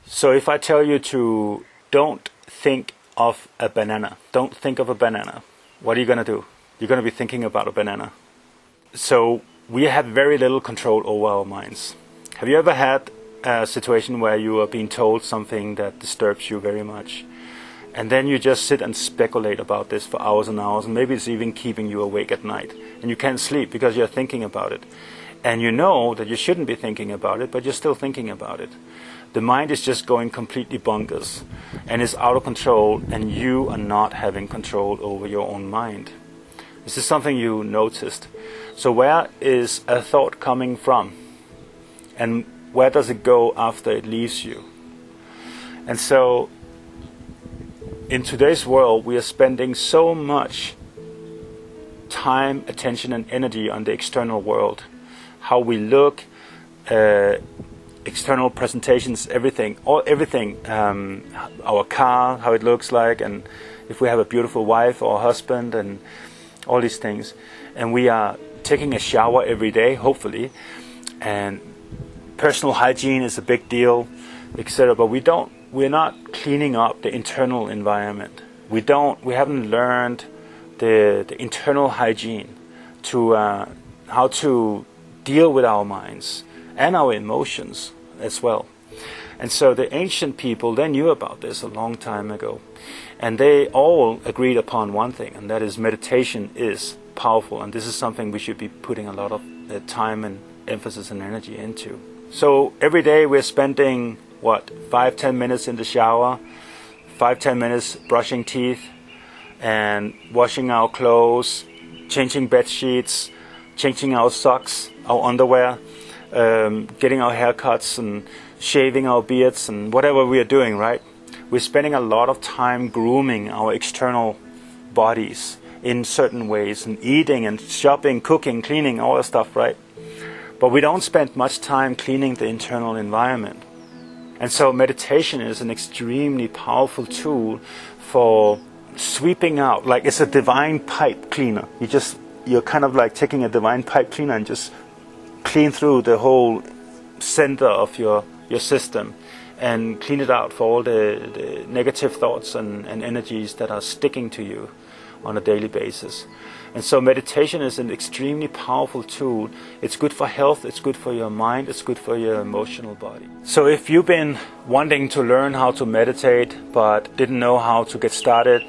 So if I tell you to don't think of a banana, don't think of a banana, what are you going to do? You're going to be thinking about a banana. So we have very little control over our minds. Have you ever had a situation where you are being told something that disturbs you very much, and then you just sit and speculate about this for hours and hours, and maybe it's even keeping you awake at night, and you can't sleep because you're thinking about it, and you know that you shouldn't be thinking about it, but you're still thinking about it. The mind is just going completely bonkers and is out of control, and you are not having control over your own mind. This is something you noticed. So where is a thought coming from? And where does it go after it leaves you? And so in today's world, we are spending so much time, attention, and energy on the external world. How we look, external presentations, everything, our car, how it looks like, and if we have a beautiful wife or husband, and all these things. And we are taking a shower every day, hopefully, and personal hygiene is a big deal, etc. But we're not cleaning up the internal environment. We haven't learned the internal hygiene to how to deal with our minds and our emotions as well. And so the ancient people, they knew about this a long time ago, and they all agreed upon one thing, and that is meditation is powerful, and this is something we should be putting a lot of time and emphasis and energy into. So every day we're spending 5-10 minutes in the shower, 5-10 minutes brushing teeth and washing our clothes, changing bed sheets, changing our socks, our underwear, getting our haircuts and shaving our beards and whatever we are doing, right? We're spending a lot of time grooming our external bodies in certain ways, and eating and shopping, cooking, cleaning, all that stuff, right? But we don't spend much time cleaning the internal environment. And so meditation is an extremely powerful tool for sweeping out, like it's a divine pipe cleaner. You're kind of like taking a divine pipe cleaner and just clean through the whole center of your system and clean it out for all the negative thoughts and energies that are sticking to you on a daily basis. And so meditation is an extremely powerful tool. It's good for health, it's good for your mind, it's good for your emotional body. So if you've been wanting to learn how to meditate but didn't know how to get started,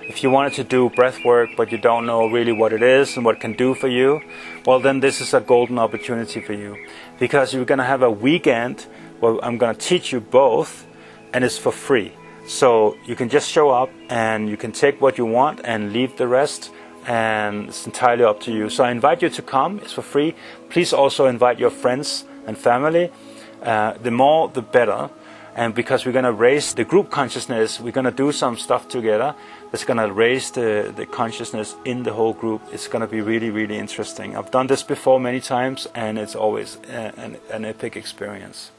if you wanted to do breath work but you don't know really what it is and what it can do for you, well then this is a golden opportunity for you, because you're going to have a weekend where I'm going to teach you both, and it's for free. So you can just show up and you can take what you want and leave the rest, and it's entirely up to you. So I invite you to come. It's for free. Please also invite your friends and family. The more the better. And because we're going to raise the group consciousness, we're going to do some stuff together that's going to raise the consciousness in the whole group. It's going to be really, really interesting. I've done this before many times, and it's always an epic experience.